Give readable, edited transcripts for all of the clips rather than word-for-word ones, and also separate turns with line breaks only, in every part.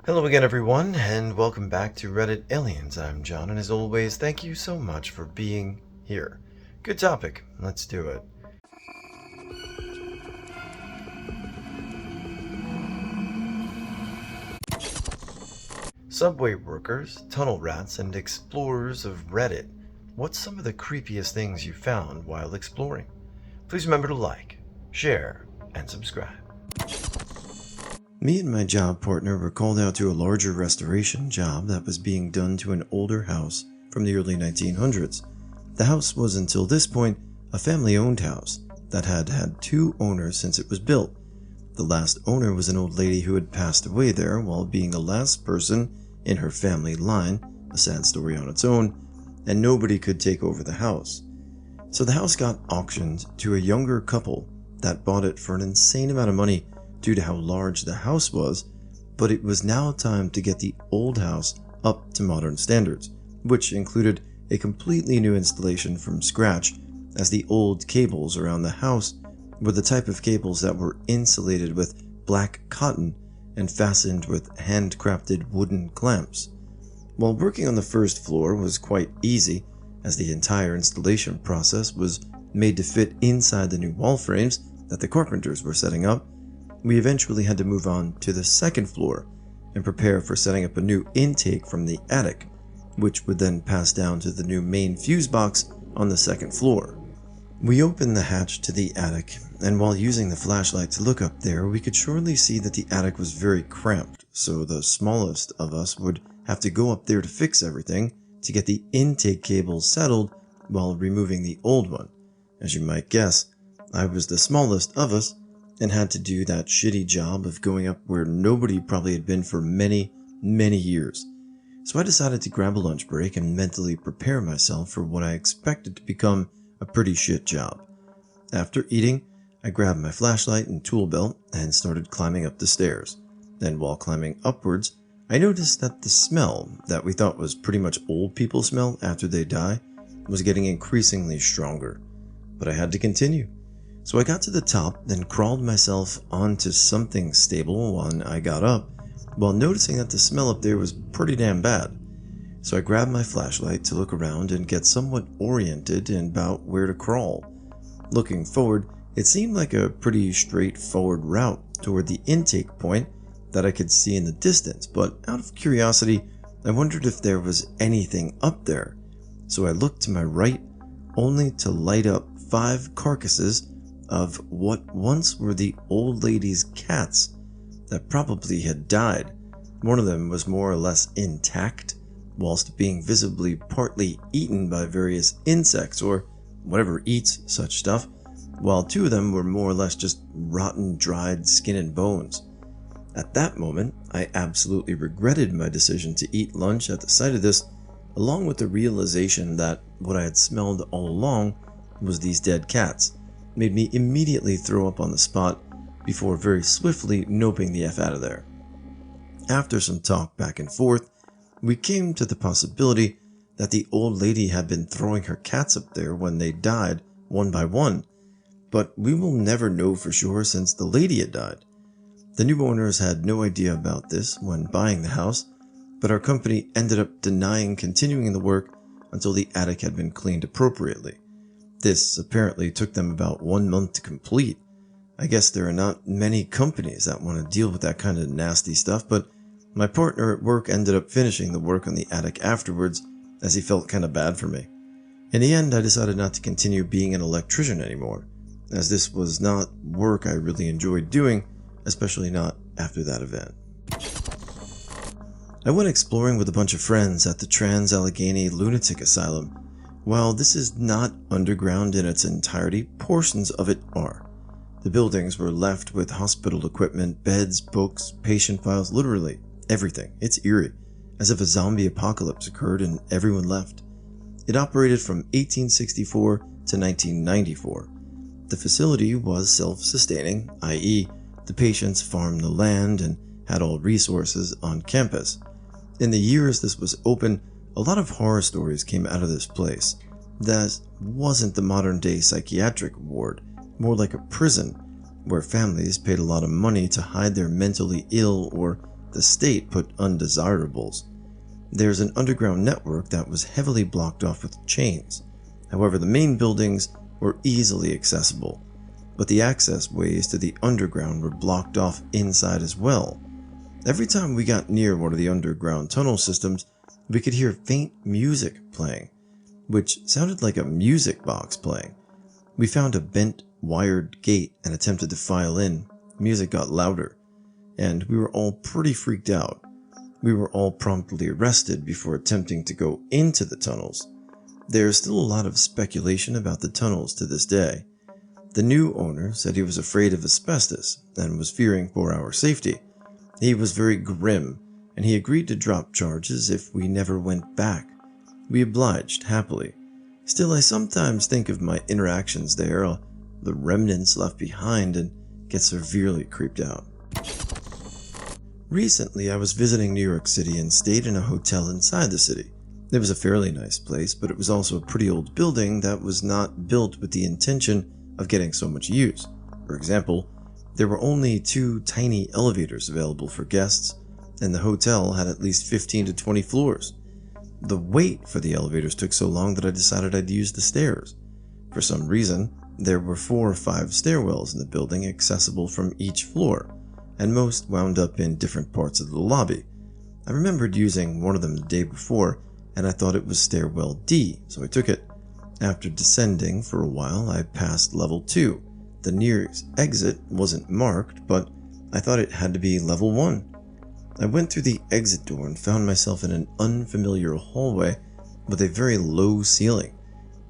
Hello again, everyone, and welcome back to Reddit Aliens. I'm John, and as always, thank you so much for being here. Good topic. Let's do it. Subway workers, tunnel rats, and explorers of Reddit. What's some of the creepiest things you found while exploring? Please remember to like, share, and subscribe. Me and my job partner were called out to a larger restoration job that was being done to an older house from the early 1900s. The house was until this point a family-owned house that had had two owners since it was built. The last owner was an old lady who had passed away there while being the last person in her family line, a sad story on its own, and nobody could take over the house. So the house got auctioned to a younger couple that bought it for an insane amount of money due to how large the house was, but it was now time to get the old house up to modern standards, which included a completely new installation from scratch, as the old cables around the house were the type of cables that were insulated with black cotton and fastened with handcrafted wooden clamps. While working on the first floor was quite easy, as the entire installation process was made to fit inside the new wall frames that the carpenters were setting up, we eventually had to move on to the second floor and prepare for setting up a new intake from the attic, which would then pass down to the new main fuse box on the second floor. We opened the hatch to the attic, and while using the flashlight to look up there, we could surely see that the attic was very cramped, so the smallest of us would have to go up there to fix everything to get the intake cable settled while removing the old one. As you might guess, I was the smallest of us and had to do that shitty job of going up where nobody probably had been for many, many years. So I decided to grab a lunch break and mentally prepare myself for what I expected to become a pretty shit job. After eating, I grabbed my flashlight and tool belt and started climbing up the stairs. And while climbing upwards, I noticed that the smell that we thought was pretty much old people smell after they die was getting increasingly stronger. But I had to continue. So I got to the top, then crawled myself onto something stable when I got up, while noticing that the smell up there was pretty damn bad. So I grabbed my flashlight to look around and get somewhat oriented about where to crawl. Looking forward, it seemed like a pretty straightforward route toward the intake point that I could see in the distance, but out of curiosity, I wondered if there was anything up there. So I looked to my right, only to light up 5 carcasses of what once were the old lady's cats that probably had died. One of them was more or less intact, whilst being visibly partly eaten by various insects or whatever eats such stuff, while 2 of them were more or less just rotten, dried skin and bones. At that moment, I absolutely regretted my decision to eat lunch at the sight of this, along with the realization that what I had smelled all along was these dead cats. Made me immediately throw up on the spot before very swiftly noping the F out of there. After some talk back and forth, we came to the possibility that the old lady had been throwing her cats up there when they died one by one, but we will never know for sure since the lady had died. The new owners had no idea about this when buying the house, but our company ended up denying continuing the work until the attic had been cleaned appropriately. This apparently took them about 1 month to complete. I guess there are not many companies that want to deal with that kind of nasty stuff, but my partner at work ended up finishing the work on the attic afterwards, as he felt kind of bad for me. In the end, I decided not to continue being an electrician anymore, as this was not work I really enjoyed doing, especially not after that event. I went exploring with a bunch of friends at the Trans-Allegheny Lunatic Asylum. While this is not underground in its entirety, portions of it are. The buildings were left with hospital equipment, beds, books, patient files, literally everything. It's eerie, as if a zombie apocalypse occurred and everyone left. It operated from 1864 to 1994. The facility was self-sustaining, i.e., the patients farmed the land and had all resources on campus. In the years this was open, a lot of horror stories came out of this place. That wasn't the modern-day psychiatric ward, more like a prison, where families paid a lot of money to hide their mentally ill or the state put undesirables. There's an underground network that was heavily blocked off with chains. However, the main buildings were easily accessible, but the access ways to the underground were blocked off inside as well. Every time we got near one of the underground tunnel systems, we could hear faint music playing, which sounded like a music box playing. We found a bent, wired gate and attempted to file in. Music got louder, and we were all pretty freaked out. We were all promptly arrested before attempting to go into the tunnels. There's still a lot of speculation about the tunnels to this day. The new owner said he was afraid of asbestos and was fearing for our safety. He was very grim, and he agreed to drop charges if we never went back. We obliged happily. Still, I sometimes think of my interactions there, the remnants left behind, and get severely creeped out. Recently, I was visiting New York City and stayed in a hotel inside the city. It was a fairly nice place, but it was also a pretty old building that was not built with the intention of getting so much use. For example, there were only 2 tiny elevators available for guests, and the hotel had at least 15 to 20 floors. The wait for the elevators took so long that I decided I'd use the stairs. For some reason, there were 4 or 5 stairwells in the building accessible from each floor, and most wound up in different parts of the lobby. I remembered using one of them the day before, and I thought it was stairwell D, so I took it. After descending for a while, I passed level 2. The nearest exit wasn't marked, but I thought it had to be level 1. I went through the exit door and found myself in an unfamiliar hallway with a very low ceiling.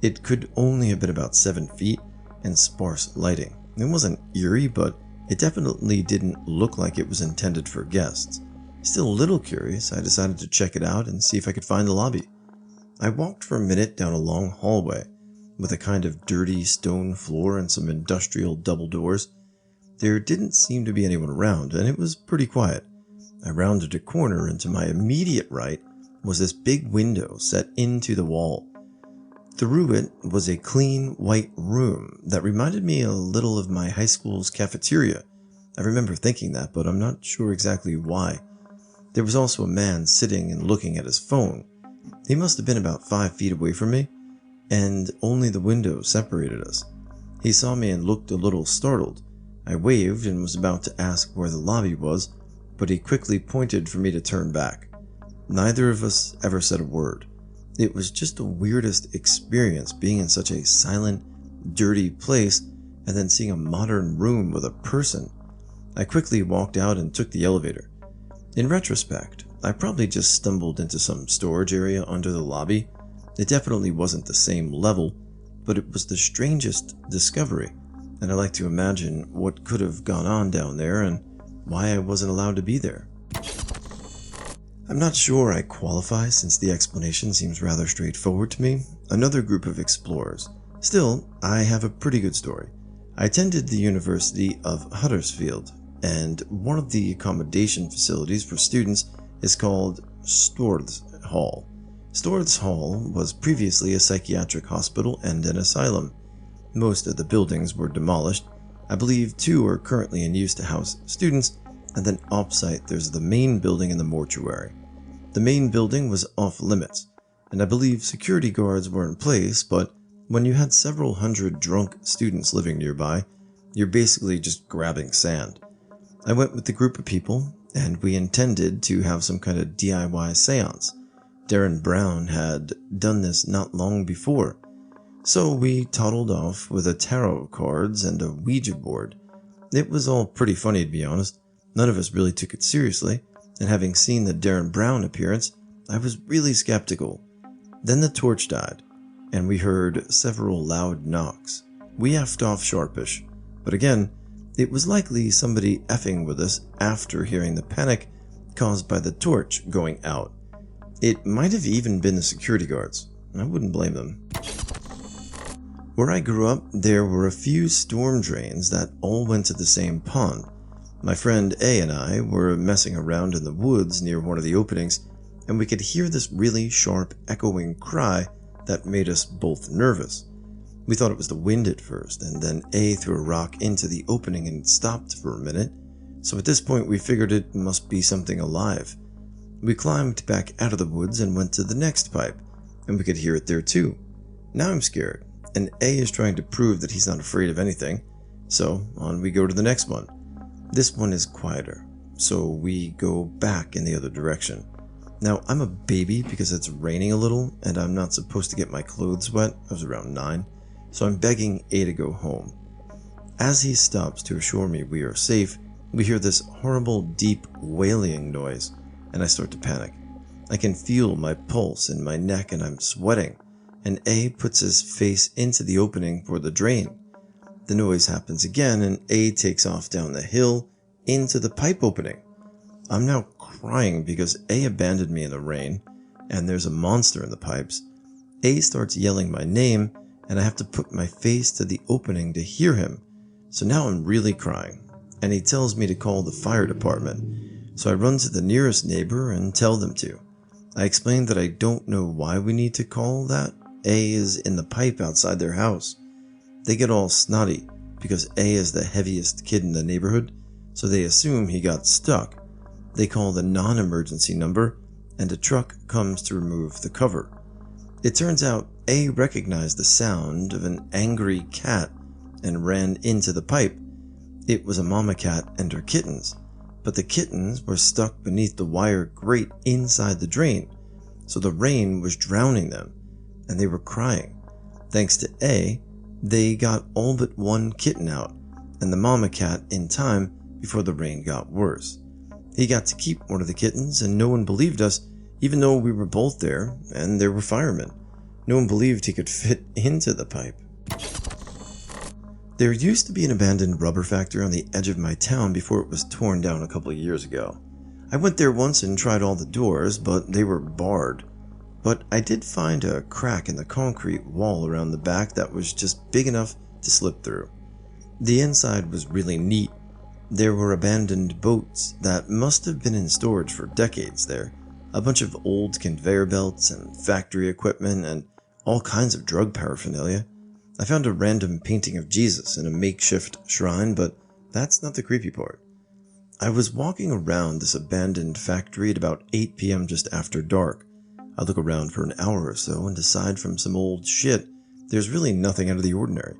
It could only have been about 7 feet and sparse lighting. It wasn't eerie, but it definitely didn't look like it was intended for guests. Still a little curious, I decided to check it out and see if I could find the lobby. I walked for a minute down a long hallway with a kind of dirty stone floor and some industrial double doors. There didn't seem to be anyone around, and it was pretty quiet. I rounded a corner, and to my immediate right was this big window set into the wall. Through it was a clean white room that reminded me a little of my high school's cafeteria. I remember thinking that, but I'm not sure exactly why. There was also a man sitting and looking at his phone. He must have been about 5 feet away from me, and only the window separated us. He saw me and looked a little startled. I waved and was about to ask where the lobby was, but he quickly pointed for me to turn back. Neither of us ever said a word. It was just the weirdest experience being in such a silent, dirty place and then seeing a modern room with a person. I quickly walked out and took the elevator. In retrospect, I probably just stumbled into some storage area under the lobby. It definitely wasn't the same level, but it was the strangest discovery, and I like to imagine what could have gone on down there and why I wasn't allowed to be there. I'm not sure I qualify since the explanation seems rather straightforward to me. Another group of explorers. Still, I have a pretty good story. I attended the University of Huddersfield, and one of the accommodation facilities for students is called Storthes Hall. Storthes Hall was previously a psychiatric hospital and an asylum. Most of the buildings were demolished. I believe 2 are currently in use to house students, and then off-site there's the main building and the mortuary. The main building was off limits, and I believe security guards were in place, but when you had several hundred drunk students living nearby, you're basically just grabbing sand. I went with a group of people, and we intended to have some kind of DIY seance. Darren Brown had done this not long before, so we toddled off with a tarot cards and a Ouija board. It was all pretty funny, to be honest. None of us really took it seriously, and having seen the Darren Brown appearance, I was really skeptical. Then the torch died, and we heard several loud knocks. We effed off sharpish, but again, it was likely somebody effing with us after hearing the panic caused by the torch going out. It might have even been the security guards. I wouldn't blame them. Where I grew up, there were a few storm drains that all went to the same pond. My friend A and I were messing around in the woods near one of the openings, and we could hear this really sharp, echoing cry that made us both nervous. We thought it was the wind at first, and then A threw a rock into the opening and stopped for a minute, so at this point we figured it must be something alive. We climbed back out of the woods and went to the next pipe, and we could hear it there too. Now I'm scared, and A is trying to prove that he's not afraid of anything, so on we go to the next one. This one is quieter, so we go back in the other direction. Now I'm a baby because it's raining a little, and I'm not supposed to get my clothes wet. I was around 9, so I'm begging A to go home. As he stops to assure me we are safe, we hear this horrible deep wailing noise, and I start to panic. I can feel my pulse in my neck and I'm sweating, and A puts his face into the opening for the drain. The noise happens again, and A takes off down the hill into the pipe opening. I'm now crying because A abandoned me in the rain, and there's a monster in the pipes. A starts yelling my name, and I have to put my face to the opening to hear him. So now I'm really crying, and he tells me to call the fire department. So I run to the nearest neighbor and tell them to. I explain that I don't know why we need to call that. A is in the pipe outside their house. They get all snotty because A is the heaviest kid in the neighborhood, so they assume he got stuck. They call the non-emergency number, and a truck comes to remove the cover. It turns out A recognized the sound of an angry cat and ran into the pipe. It was a mama cat and her kittens, but the kittens were stuck beneath the wire grate inside the drain, so the rain was drowning them, and they were crying. Thanks to A, they got all but one kitten out, and the mama cat in time before the rain got worse. He got to keep one of the kittens, and no one believed us, even though we were both there, and there were firemen. No one believed he could fit into the pipe. There used to be an abandoned rubber factory on the edge of my town before it was torn down a couple of years ago. I went there once and tried all the doors, but they were barred. But I did find a crack in the concrete wall around the back that was just big enough to slip through. The inside was really neat. There were abandoned boats that must have been in storage for decades there, a bunch of old conveyor belts and factory equipment and all kinds of drug paraphernalia. I found a random painting of Jesus in a makeshift shrine, but that's not the creepy part. I was walking around this abandoned factory at about 8 p.m. just after dark. I look around for an hour or so and decide from some old shit there's really nothing out of the ordinary.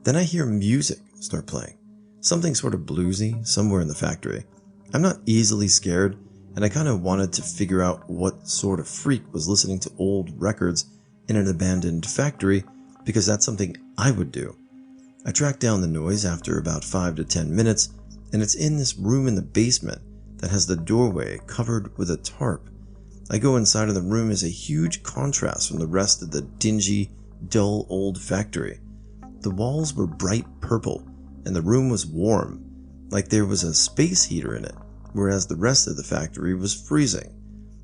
Then I hear music start playing. Something sort of bluesy somewhere in the factory. I'm not easily scared, and I kind of wanted to figure out what sort of freak was listening to old records in an abandoned factory, because that's something I would do. I track down the noise after about 5 to 10 minutes, and it's in this room in the basement that has the doorway covered with a tarp. I go inside, and the room is a huge contrast from the rest of the dingy, dull old factory. The walls were bright purple, and the room was warm, like there was a space heater in it, whereas the rest of the factory was freezing.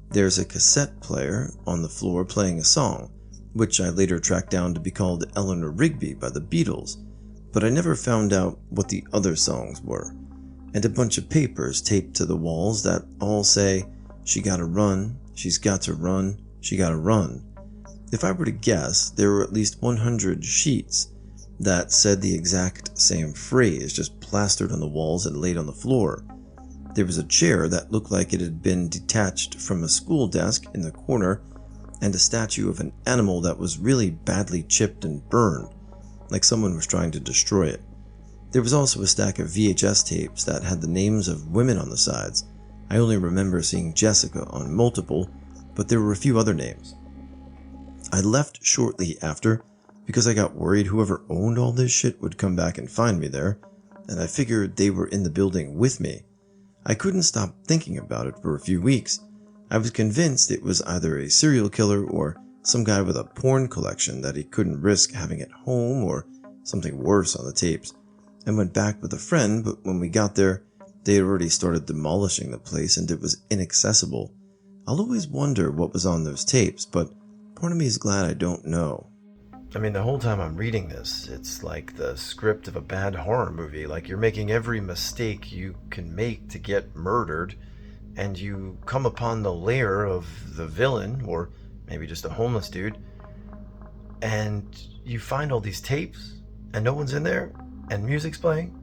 There's a cassette player on the floor playing a song, which I later tracked down to be called Eleanor Rigby by the Beatles, but I never found out what the other songs were, and a bunch of papers taped to the walls that all say, "She gotta run, she's got to run, she gotta run." If I were to guess, there were at least 100 sheets that said the exact same phrase, just plastered on the walls and laid on the floor. There was a chair that looked like it had been detached from a school desk in the corner, and a statue of an animal that was really badly chipped and burned, like someone was trying to destroy it. There was also a stack of VHS tapes that had the names of women on the sides. I only remember seeing Jessica on multiple, but there were a few other names. I left shortly after because I got worried whoever owned all this shit would come back and find me there, and I figured they were in the building with me. I couldn't stop thinking about it for a few weeks. I was convinced it was either a serial killer or some guy with a porn collection that he couldn't risk having at home, or something worse on the tapes. I went back with a friend, but when we got there, they had already started demolishing the place and it was inaccessible. I'll always wonder what was on those tapes, but part of me is glad I don't know. I mean, the whole time I'm reading this, it's like the script of a bad horror movie. Like you're making every mistake you can make to get murdered, and you come upon the lair of the villain, or maybe just a homeless dude, and you find all these tapes, and no one's in there, and music's playing.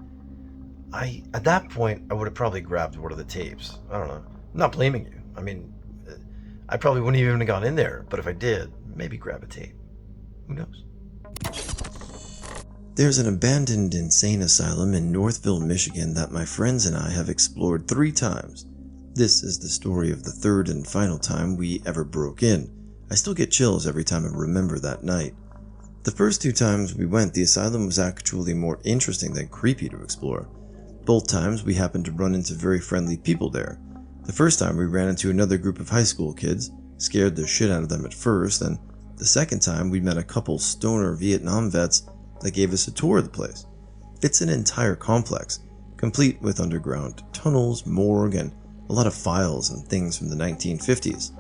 At that point, I would have probably grabbed one of the tapes. I don't know. I'm not blaming you. I mean, I probably wouldn't even have gone in there, but if I did, maybe grab a tape. Who knows? There's an abandoned insane asylum in Northville, Michigan that my friends and I have explored 3 times. This is the story of the 3rd and final time we ever broke in. I still get chills every time I remember that night. The first 2 times we went, the asylum was actually more interesting than creepy to explore. Both times we happened to run into very friendly people there. The first time we ran into another group of high school kids, scared the shit out of them at first, and the second time we met a couple stoner Vietnam vets that gave us a tour of the place. It's an entire complex, complete with underground tunnels, morgue, and a lot of files and things from the 1950s.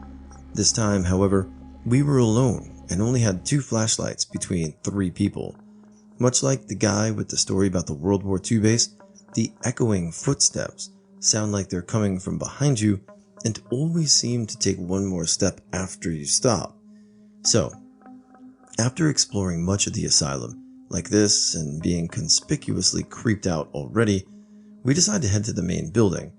This time, however, we were alone and only had 2 flashlights between 3 people. Much like the guy with the story about the World War II base, the echoing footsteps sound like they're coming from behind you and always seem to take one more step after you stop. So, after exploring much of the asylum like this and being conspicuously creeped out already, we decide to head to the main building.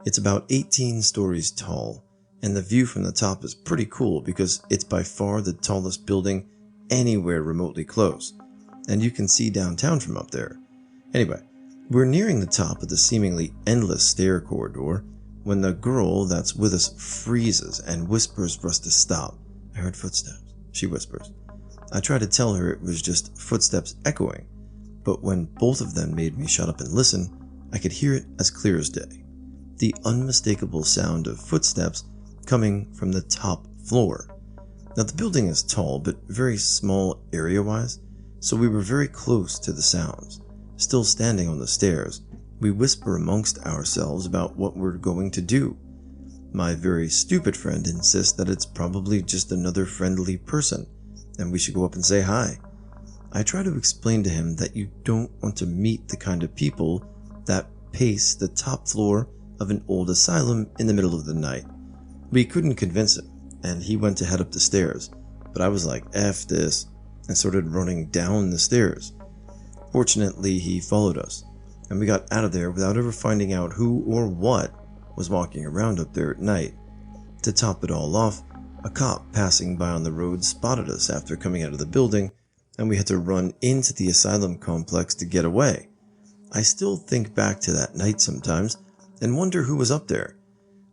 It's about 18 stories tall, and the view from the top is pretty cool because it's by far the tallest building anywhere remotely close, and you can see downtown from up there. Anyway, we're nearing the top of the seemingly endless stair corridor when the girl that's with us freezes and whispers for us to stop. "I heard footsteps," she whispers. I try to tell her it was just footsteps echoing, but when both of them made me shut up and listen, I could hear it as clear as day. The unmistakable sound of footsteps coming from the top floor. Now the building is tall but very small area-wise, so we were very close to the sounds. Still standing on the stairs, we whisper amongst ourselves about what we're going to do. My very stupid friend insists that it's probably just another friendly person, and we should go up and say hi. I try to explain to him that you don't want to meet the kind of people that pace the top floor of an old asylum in the middle of the night. We couldn't convince him, and he went to head up the stairs, but I was like, F this, and started running down the stairs. Fortunately, he followed us, and we got out of there without ever finding out who or what was walking around up there at night. To top it all off, a cop passing by on the road spotted us after coming out of the building, and we had to run into the asylum complex to get away. I still think back to that night sometimes and wonder who was up there.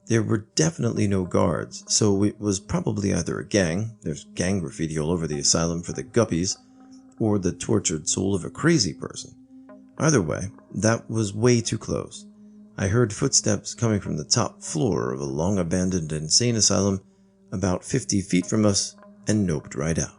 There were definitely no guards, so it was probably either a gang, there's gang graffiti all over the asylum for the guppies, or the tortured soul of a crazy person. Either way, that was way too close. I heard footsteps coming from the top floor of a long-abandoned insane asylum about 50 feet from us and noped right out.